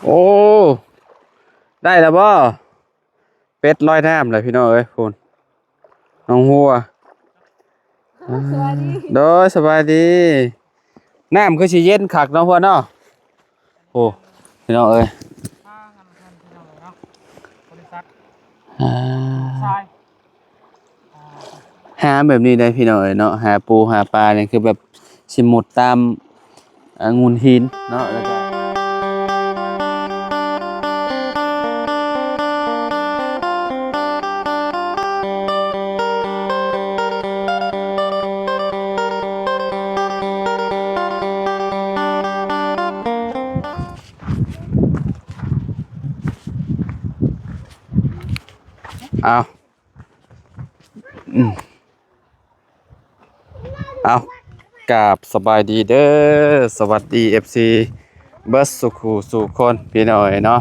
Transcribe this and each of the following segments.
โอ้ได้แล้วบ่เป็ดลอยน้ำเลยพี่น้องเอ้ยพูนน้องหัวสวัสดีโดยสบายดีน้ำคือสิเย็นคักเนาะพ่อเนาะโอ้พี่น้องเอ้ยข้างกันทันพี่น้องเนาะบริษัทอ่าชายหาแบบนี้ได้พี่น้องเอ้ยเนาะหาปูหาปลาเนี่ยคือแบบสิหมุดตามงูหินเนาะแล้วก็เอาเอากราบสบายดีเด้อสวัสดี FC เบิร์ดสุขูสู่คนพี่น้องเอ้ยเนาะ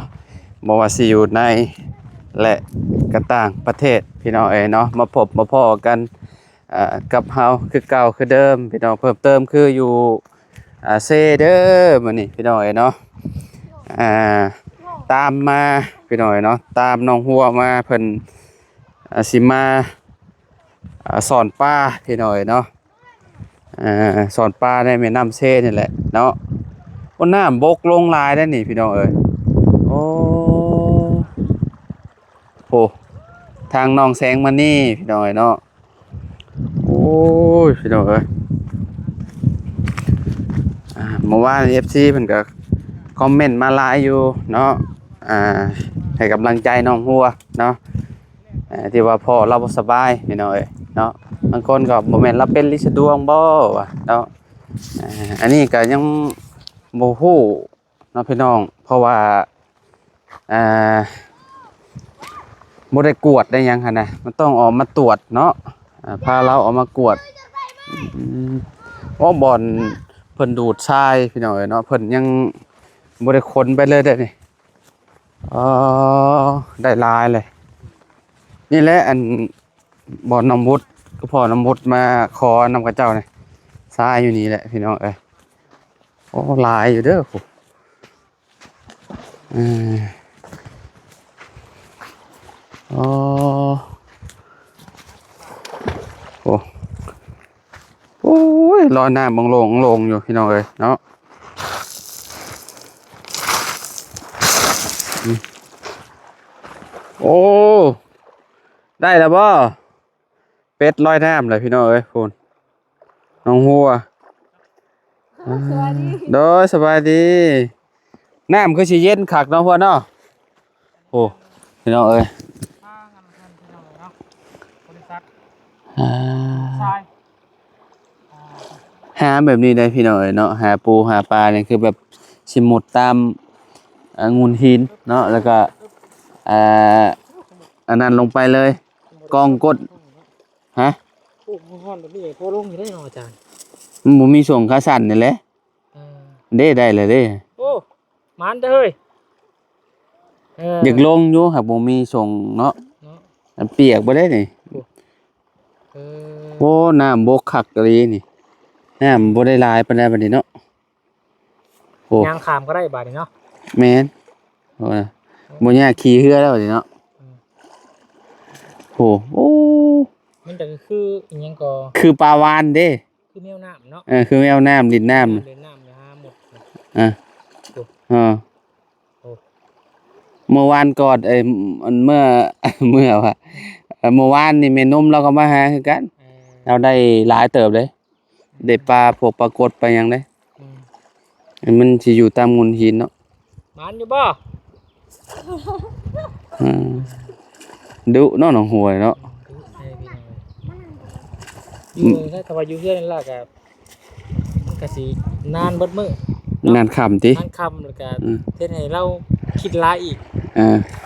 บ่ว่าสิอยู่ในและก็ต่างประเทศพี่น้องเอ้ยเนาะมาพบมาพ้อกันกับเฮาคือเก่าคือเดิมพี่น้องเพิ่มเติมคืออยู่เซเด้อมื้อนี้พี่น้องเอ้ยเนาะอ่าตามมาพี่น้องเอ้ยเนาะตามน้องหัวมาเพิ่นสิมาสอนป้าพี่น้องเอ้ยเนาะสอนป้าในแม่น้ำเซนี่แหละเนาะว่าน้ำบกลงหลายได้อนี่พี่น้องเอ้ยโอ้โหทางหนองแสงมานี่พี่น้องเอ้ยเนาะโอ้ยพี่น้องเอ้ยเมื่อวาน FC เพิ่นก็คอมเมนต์มาหลายอยู่เนาะให้กำลังใจน้องหัวเนาะที่ว่าพ่อเราบ่สบายพี่น้องเอ้ยเนาะบางคนก็บ่แม่นเราเป็นลินสะดวงบ่วะเนาะอันนี้ก็ยังบ่ฮู้เนาะพี่น้องเพราะว่าอ่าบ่ได้กวดได้หยังหั่นน่ะมันต้องออกมาตรวจเนาะพาเราออกมากวดว่าบ่อนเพิ่นดูดทรายพี่น้องเอ้ยเนาะเพิ่นยังบ่ได้ค้นไปเลยเด้อนี่อ๋อได้หลายเลยนี่แหละอันบ่อนน้ำวุดก็พอน้ำวุดมาขอนำกับเจ้านี่ทรายอยู่นี่แหละพี่น้องเอ้ยโอ้หลายอยู่เด้อโหอ๋อโอ้โอ้ยรอน้ำบังลงอยู่พี่น้องเอ้ยเนาะโอ้ได้แล้วบ่เป็ดลอยน้ำเลยพี่น้องเอ้ยพูนน้องหัวสวัสดีโดยสบายดีน้ำคือสิเย็นคักเนาะพ่อเนาะโอ้พี่น้องเอ้ยข้างกันทันพี่น้องเนาะบริษัทอ่าชายหาแบบนี้ได้พี่น้องเอ้ยเนาะหาปูหาปลาเนี่ยคือแบบสิหมุดตามงูหินเนาะแล้วก็อ่าอันนั้นลงไปเลยกองกดฮะโอ้โหฮ้อนแบบนี้โพลงอยู่ได้เนาะอาจารย์มันบ่มีส่งขาสั่นนี่แหละได้เลยเด้ โอ้มันเด้อเฮ้ยอยากลงอยู่ครับบ่มีส่งเนาะมันเปียกบ่ได้นี่โอ้น้ำบกคักอีหลีนี่น้ำบ่ได้หลายปานใดบัดนี้เนาะโอ้ยางขามก็ได้บาดนี้เนาะแม่นโอ้บ่ยากขี่เรือแล้วบัดนี้เนาะโอ้มันจะคืออีหยังก็คือปลาวาฬเด้คือแมวน้ำเนาะคือแมวน้ำลิ้นน้ำเล่นน้ำเลยฮะหมดเออเมื่อวานก่อนเมื่อเมื่อว่าเมื่อวานนี่แม่นมเราก็มาหาคือกันเราได้หลายเติบเลยได้ปลาพวกปลากดไปหยังได้มันสิอยู่ตามงูหินเนาะมันอยู่บ่ ดุเนาะหนองหัวเนาะอยู่ถ้าว่าอยู่เฮือนนั่นล่ะก็มันก็สินานเบิดมื้อนานค่ำตินานค่ำแล้วก็เฮ็ดให้เราคิดหลายอีก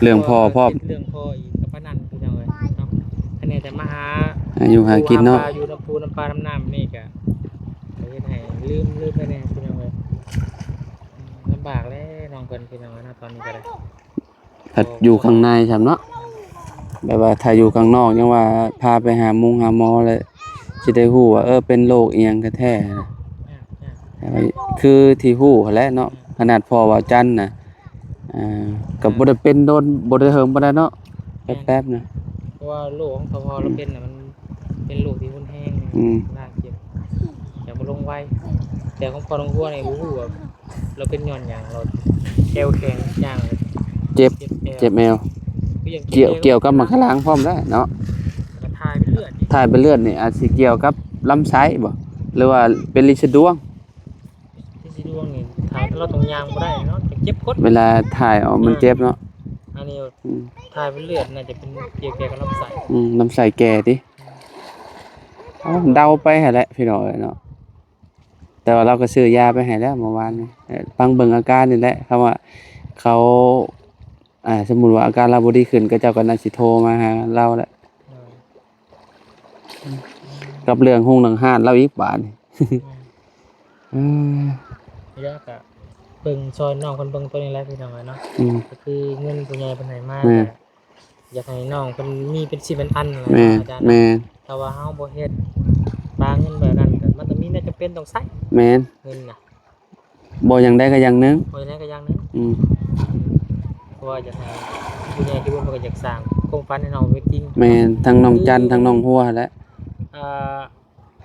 เรื่องพ่อเรื่องพ่ออีกกับปานนั้นพี่น้องเอ้ยเนาะอันนี้แต่มาหาอยู่หากินเนาะอยู่น้ำปูน้ำปลาน้ำน้ำนี่ก็เฮ็ดให้ลืมไปแน่พี่น้องเอ้ยลำบากแล้วน้องเพิ่นพี่น้องนะตอนนี้ก็ได้ถ้าอยู่ข้างในใช่เนาะแบบว่าถ้าอยู่ข้างนอกยังว่าพาไปหาหาหมอเลยสิได้ฮู้ว่าเป็นโรคอีหยังแท้ๆคือที่ฮู้แหละเนาะขนาดพ่อว่าจันน่ะ ก็บ่ได้เป็นโดนบ่ได้เฮิงบ่ได้เนาะแป๊บๆนะ เพราะว่าโรคของพอเราเป็นน่ะมันเป็นโรคที่รุนแรงน่าเจ็บอย่ามาลงไวแต่ของพอลงหัวนี่บ่ฮู้ว่าเราเป็นย้อนหยังเราแอวแข็งย่างเลย เจ็บ เจ็บแอว แมว คือยัง เกี่ยวกับมังคลางพร้อมได้เนาะ กระทายเป็นเลือดอีก ถ่ายเป็นเลือดนี่อาจสิเกี่ยวกับลำไส้บ่หรือว่าเป็นลินสะดวง ที่สิดวงนี่ถ่ายเราต้องยางบ่ได้เนาะเจ็บคด เวลาถ่ายออกมันเจ็บเนาะ อันนี้ถ่ายเป็นเลือดน่าจะเป็นเกี่ยวกับลำไส้ ลำไส้แก่ติเดาไปหั่นแหละพี่น้อยเนาะแต่ว่าเราก็ซื้อยาไปให้แล้วเมื่อวานนี้ฟังเบิ่งอาการนี่แหละคำว่าเขาสมมุติว่าอาการเราบ่ดีขึ้นก็เจ้าก็น่าสิโทรมาหาเราแหละกับเรื่องหุ้งหนังห้านเราอีกบาดนี่ เยอะกะเบิ่งซอยน้องคนเบิ่งตัวนี้แหละพี่น้องเนาะก็คือเงินผู้ใหญ่เพิ่นให้มาอยากให้น้องเพิ่นมีเป็นสิเป็นอันนั่นแหละอาจารย์ถ้าว่าเฮาบ่เฮ็ดบางเงินแบบนั้นก็มันต้องมีน่าจะเป็นต้องใช้แม่นเงินน่ะ บ่อย่างใดก็อย่างหนึงบ่อย่างใดก็อย่างนึงเพราะว่าอยากให้ผู้ใหญ่ที่เพิ่นก็อยากสร้างโครงการให้น้องเป็นจริงแม่นทั้งน้องจันทั้งน้องหัวแหละ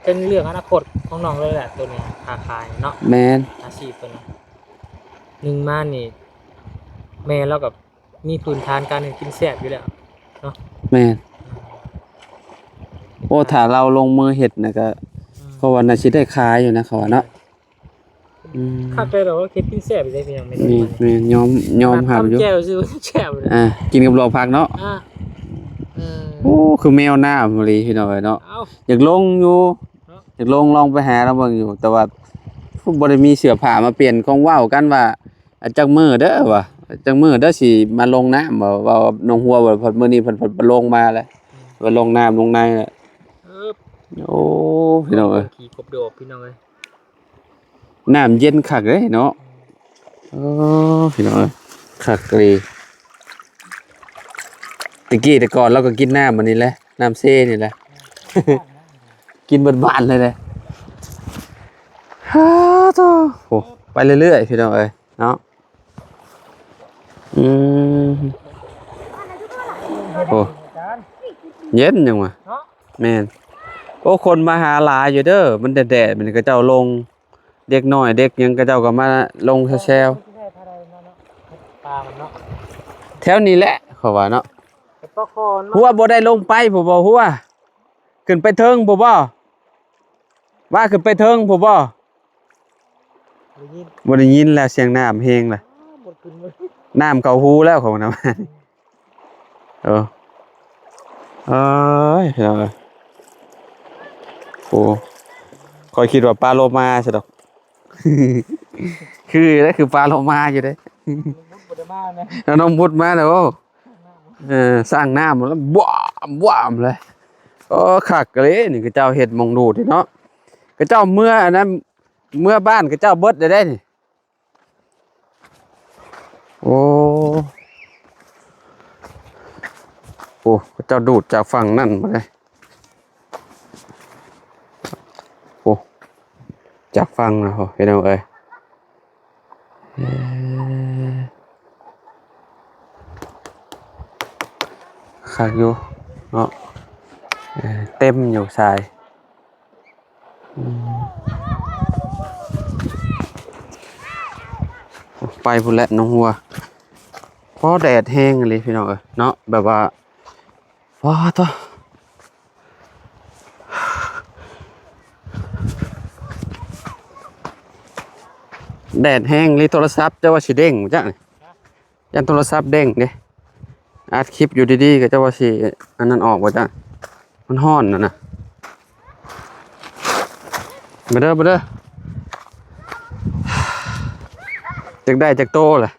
เป็นเรื่องอนาคตของน้องเลยแหละตัวนี้ค้าขายเนาะแม่นอาชีพตัวนี้หนึ่งมานี่แม่เรากับมีพื้นฐานการกินแซ่บอยู่แล้วเนาะแม่นโอ้ถ้าเราลงมือเฮ็ดน่ะก็เพราะว่าน่าสิได้ขายอยู่นะเขาว่าเนาะถ้าไปเราก็คิดกินแซ่บอยู่ได้เพียงไม่ได้แม่นยอมหาอยู่แจ่วซื่อแจ่วเลยกินกับลวกผักเนาะโอ้คือแมวน้ำเลยพี่น้อยเนาะอยากลงอยู่อยากลงลองไปหาเราเบิ่งอยู่แต่ว่าบ่ได้มีเสื้อผ้ามาเปลี่ยนของว้าวกันว่าจักมื้อเด้อว่าจักมื้อเด้อสิมาลงน้ำบ่ว่าน้องหัวบ่พอมื้อนี้เพิ่นลงมาแล้วว่าลงน้ำลงในแหละโอ้พี่น้องเอ้ยขี่กบดอกพี่น้องเอ้ยน้ำเย็นคักเด้เนาะพี่น้องเอ้ยคักเลยแต่ก่อนเราก็กินน้ำมันนี่แหละน้ำเซ่นี่แหละ กินเบิดบานเลยเลยฮ่าโธ่โอ้ไปเรื่อยๆพี่น้องเอ้ยเนาะโอ้เย็นยังวะแม่นโอ้คนมาหาหลายอยู่เด้อมันแดดๆมันก็เจ้าลงเด็กน้อยเด็กยังก็เจ้าก็มาลงแซวแถวนี้แหละเขาว่าเนาะหัวบ่ได้ลงไปผมบ่หัวขึ้นไปเทิงผมบ่ว่าขึ้นไปเทิงผมบ่ได้ยินแล้วเสียงน้ำเฮงล่ะน้ำเข้าหูแล้วของน้ำเอ้ยเฮ้ยโอ้คอยคิดว่าปลาโลมาซะดอก คือปลาโลมาอยู่เด้น้องมุดมาแล้วสร้างน้ำแล้วบ้ามเลยคักเลยนี่ก็เจ้าเฮ็ดมองดูดิเนาะก็เจ้าเมื่ออันนั้นเมื่อบ้านก็เจ้าเบิดได้นี่โอ้ก็เจ้าดูดจากฝั่งนั่นมาเลยโอ้จากฝั่งนะโหเห็นเอาคักอยู่เนาะเต็มอยู่ทรายไปพุ่นแหละน้องหัวเพราะแดดแห้งเลยพี่น้องเนาะแบบว่าว้าตัวแดดแห้งเลยโทรศัพท์จะว่าสิเด้งจ้ะยันโทรศัพท์เด้งเนี่ยอัดคลิปอยู่ดีๆก็จะว่าสิอันนั้นออกว่าจ้ะมันฮ้อนนะมาเด้อจักได้จักโตเลย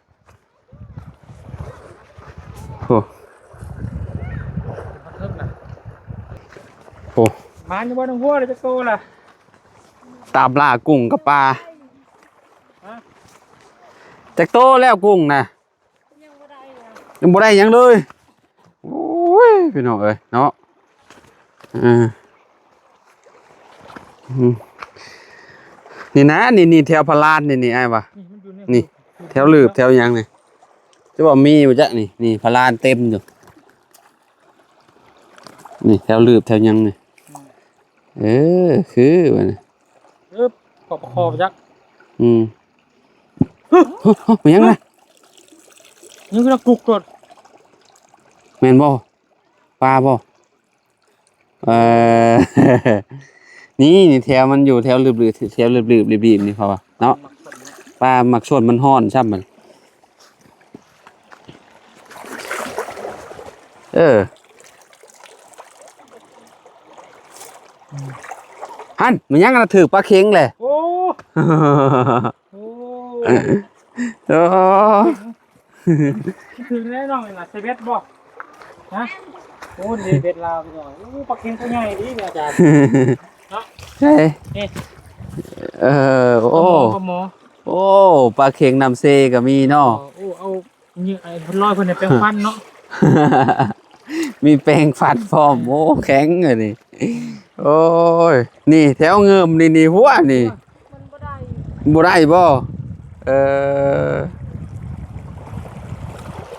โอ้มาอยู่บ้านน้องหัวเลยจักโตล่ะตามล่ากุ้งกับปลาจักโตแล้วกุ้งนะยังบ่ได้ยังเลยโอ้ยพี่น้องเอ้ยเนาะนี่นะนี่แถวพลานนี่ไอ้วะนี่แถวลืบแถวยังนี่ จะบอกมีอยู่จ้ะนี่พลานเต็มอยู่นี่แถวลืบแถวยังนี่คือวะนี่ ขอบคอจัก มันยังไง นี่คือกุกกด แม่นบ่ปลาบ่นี่แถวมันอยู่แถวลืบแถวลืบรีบนี่เขาว่าเนาะปลาหมักชวนมันฮ้อนช่ำมันฮั่นมันยังกันถือปลาเค็งเลย โอ้คือแน่นอนเลยนะเซเว่นบอกนะโอ้เดเบ็ดลาวไปหน่อยโอ้ปลาเค็งตัวใหญ่ดีเนี่ยอาจารย์เนาะ ใช่ นี่ โอ้ปลาเค็งนำเซก็มีเนาะ โอ้เอาเนี่ยไอ้พลอยคนเนี่ยเป็นฟันเนาะ มีแปรงฟันพร้อมโอ้แข็งเลยนี่โอ้ยนี่แถวเงิมนี่หัวนี่มันบ่ได้ บ่ได้บ่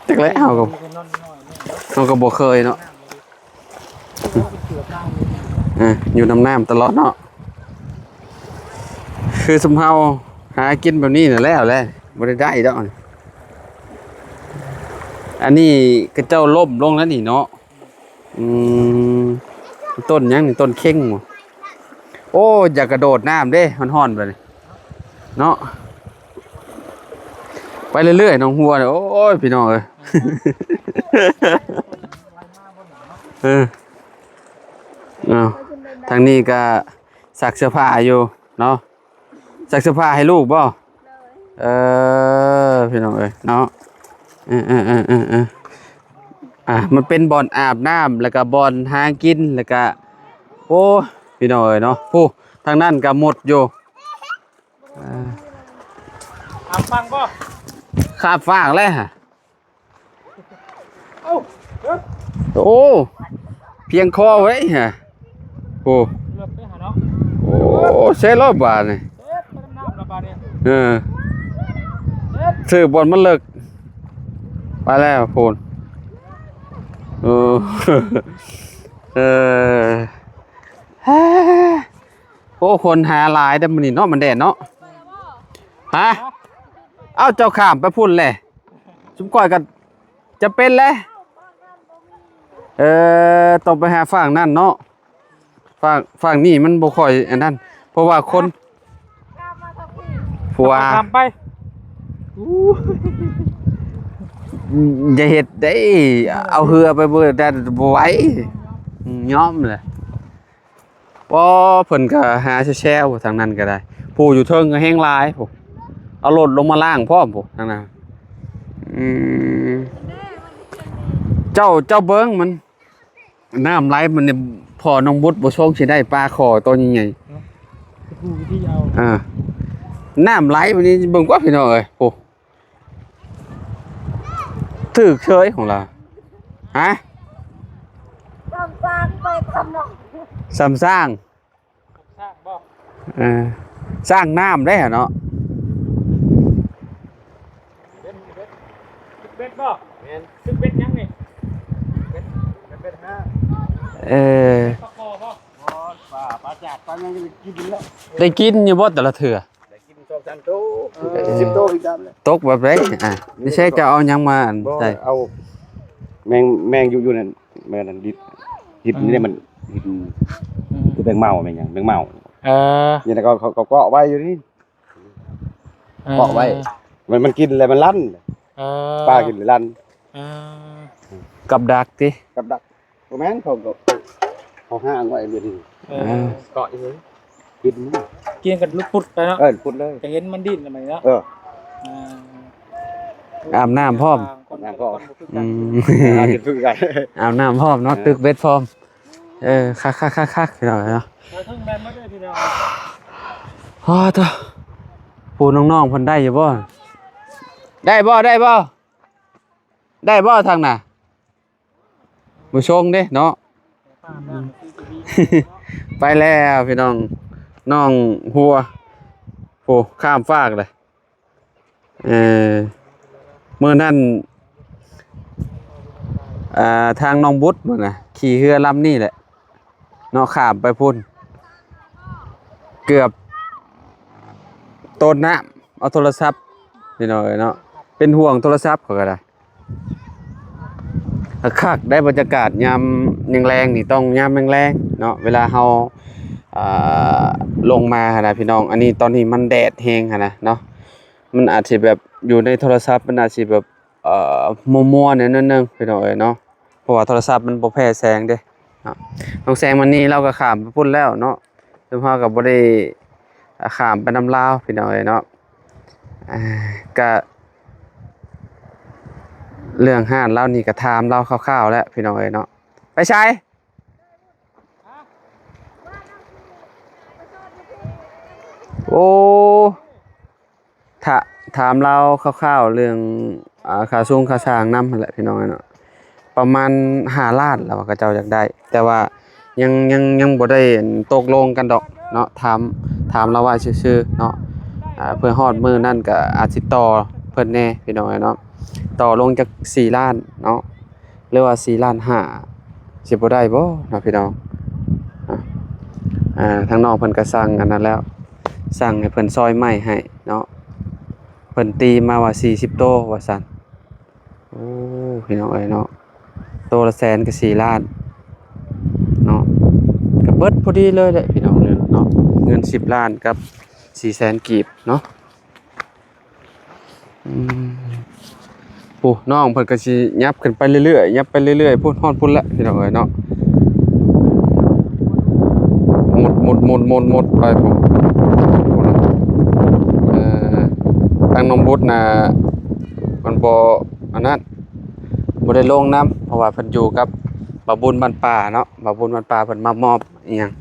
จักแล้วเขาก็บ่เคยเนาะอยู่น้ำตลอดเนาะคือสมเฮาหากินแบบนี้น่ะแล้วแหละบ่ได้ดอกอันนี้กระเจ้าล่มลงแล้วนี่เนาะต้นยังนี่ต้นเข่งโอ้อยากกระโดดน้ำเด้มันฮ้อนไปเลยเนาะไปเรื่อยๆน้องหัวเนี่ยโอ้ยพี่น้องเอ้ยทางนี้ก็ซักเสื้อผ้าอยู่เนาะซักเสื้อผ้าให้ลูกบ่พี่น้องเอ้ยเนาะมันเป็นบ่อนอาบน้ำแล้วก็บ่อนหากินแล้วก็โอ้พี่น้องเอ้ยเนาะผู้ทางนั้นก็หมดอยู่ฟังบ่ขาบฟางเลยฮะโอ้เพียงคอไว้ฮะโอ้เซ่รอบบาทนี่ซื้อบอลมันเลิกไปแล้วโพนโอ้คนหาหลายแต่มันนี่เนาะมันแดดเนาะฮะเอ้าเจ้าข้ามไปพุ่นเลยชุบก้อยกันจะเป็นเลยต้องไปหาฝั่งนั่นเนาะฝั่งนี่มันบ่ค่อยอันนั้นเพราะว่าคนผัวไปอย่าเฮ็ดได้เอาเหือไปเบิดได้บ่ไหวย้อมเลยบ่เพิ่นก็หาแช่ๆทางนั้นก็ได้ผู้อยู่เทิงก็แห้งหลายผู้เอารถลงมาล้างพร้อมผู้ทางนั้นเจ้าเบิ้งมันน้ำไหลมันเนี่ยพอน้องบุตรบ่ชงสิได้ปลาคอตัวใหญ่ๆน้ำไหลมันนี่เบิ่งกว่าพี่น้องเอ้ยโอ้ถึกเฉยของเราฮะสร้างไปทำหนองสร้างบ่สร้างน้ำได้เหรอเนาะเบ็ดบ่คือเบ็ดยังนี่เบ็ดห้าปลาจัดปลายังได้กินแล้วได้กินอยู่บ่แต่ละเถื่อได้กิน2-3โต10โตอีกแล้วตกแบบไรไม่ใช่จะเอายังมาใช่เอาแมงอยู่นั่นแมงนั่นดิดนี่ได้มันดิดคือแมงเมาแมงหยังแมงเมานี่นะเขาเกาะไว้อยู่นี่เกาะไว้มันกินอะไรมันลั่นปลากินหรือลั่นกับดักติกับดักโรแมนเขาห้างไว้เดี๋ยวนี้เกาะอยู่กินกันลูกพุดไปเนาะพุดเลยจะเห็นมันดิ้นอะไรเนาะอาบน้ำพร้อมน้ำพร้อมอาบน้ำพร้อมเนาะตึกเบ็ดพร้อมคักหน่อยเนาะตัวผู้น้องๆเพิ่นได้อยู่บ่ได้บ่ทางน่ะบ่ชงเด้เนาะไปแล้วพี่น้องหัวโอ้ข้ามฟากเลยเมื่อนั้น ทางน้องบุตรพุ่นน่ะขี่เรือลำนี่แหละเนาะข้ามไปพุ่นเกือบต้นน้ำเอาโทรศัพท์พี่น้องเนาะเป็นห่วงโทรศัพท์เขาก็ได้คักได้บรรยากาศยามแรงๆนี่ต้องยามแรงๆเนาะเวลาเฮาลงมาหั่นน่ะพี่น้องอันนี้ตอนนี้มันแดดแฮงหั่นน่ะเนาะมันอาจสิแบบอยู่ในโทรศัพท์มันอาจสิแบบมัวๆเนี่ยนิดนึงพี่น้องเนาะเพราะว่าโทรศัพท์มันบ่แพ้แสงเด้เนาะน้องแสงมันนี่เราก็ข้ามไปพุ่นแล้วเนาะซึ่งเฮาก็บ่ได้ข้ามไปนำลาวพี่น้องเนาะก็เรื่องห้านเรานี่ก็ถามเราคร่าวๆแล้วพี่น้องเนาะไปใช้โอ้ถามเราคร่าวๆเรื่องค่าสูงค่าสร้างนำนั่นแหละพี่น้องเนาะประมาณ5 ล้านแล้วก็เจ้าอยากได้แต่ว่ายังบ่ได้ตกลงกันดอกเนาะถามเราว่าซื่อๆเนาะเพื่อฮอดมื้อนั้นก็อาจสิต่อเพิ่นแน่พี่น้องเนาะต่อลงจาก4 ล้านเนาะหรือว่า4 ล้าน5สิบ่ได้บ่เนาะพี่น้องทางน้องเพิ่นก็สั่งอันนั้นแล้วสั่งให้เพิ่นซอยไม้ให้เนาะเพิ่นตีมาว่า40โตว่าซั่นโอ้พี่น้องเนาะโตละแสนก็4 ล้านเนาะก็เบิดพอดีเลยแหละพี่น้องเนาะเงิน10 ล้านกับ400,000กีบเนาะน้องเพิ่นก็สิยับขึ้นไปเรื่อยๆยับไปเรื่อยๆพุ่นฮอดพุ่นละพี่น้องเนาะหมดไปผมทางน้องบุตรน่ะมันบ่อันนั้นบ่ได้ลงน้ำเพราะว่าเพิ่นอยู่กับบ่าวบุญบ้านป่าเนาะบ่าวบุญบ้านป่าเพิ่นมามอบอีหยัง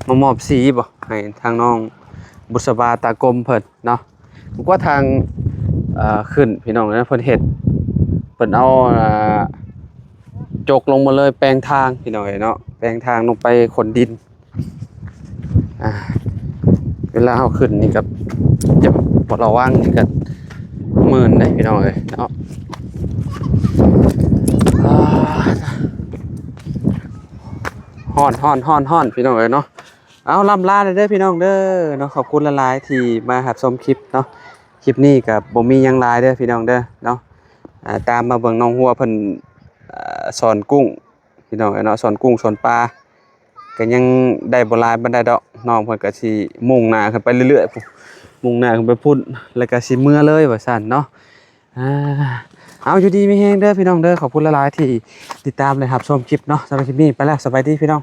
มามอบสีบ่ให้ทางน้องบุษบาตากลมเพิ่นเนาะผมว่าทางขึ้นพี่น้องนะเพิ่นเฮ็ดเพิ่นเอาจกลงมาเลยแปลงทางพี่น้องเนาะแปลงทางลงไปขนดินเวลาเอาขึ้นนี่กับจะปลดระวังนี่กับ10,000ได้พี่น้องเนาะฮ้อนพี่น้องเนาะเอาล่ำลาเด้อพี่น้องเด้อเนาะขอบคุณหลายๆที่มารับชมคลิปเนาะคลิปนี้กับบ่มีหยังหลายเด้อพี่น้องเด้อเนาะตามมาเบิ่งน้องหัวเพิ่นสอนกุ้งพี่น้องเนาะสอนกุ้งสอนปลาก็ยังได้บ่หลายปานใดดอกน้องเพิ่นก็สิมุ่งหน้าขึ้นไปเรื่อยๆมุ่งหน้าขึ้นไปพุ่นแล้วก็สิเมื่อเลยว่าซั่นเนาะเอาอยู่ดีมีแฮงเด้อพี่น้องเด้อขอบคุณหลายๆที่ติดตามเลยครับชมคลิปเนาะสำหรับคลิปนี้ไปแล้วสบายดีพี่น้อง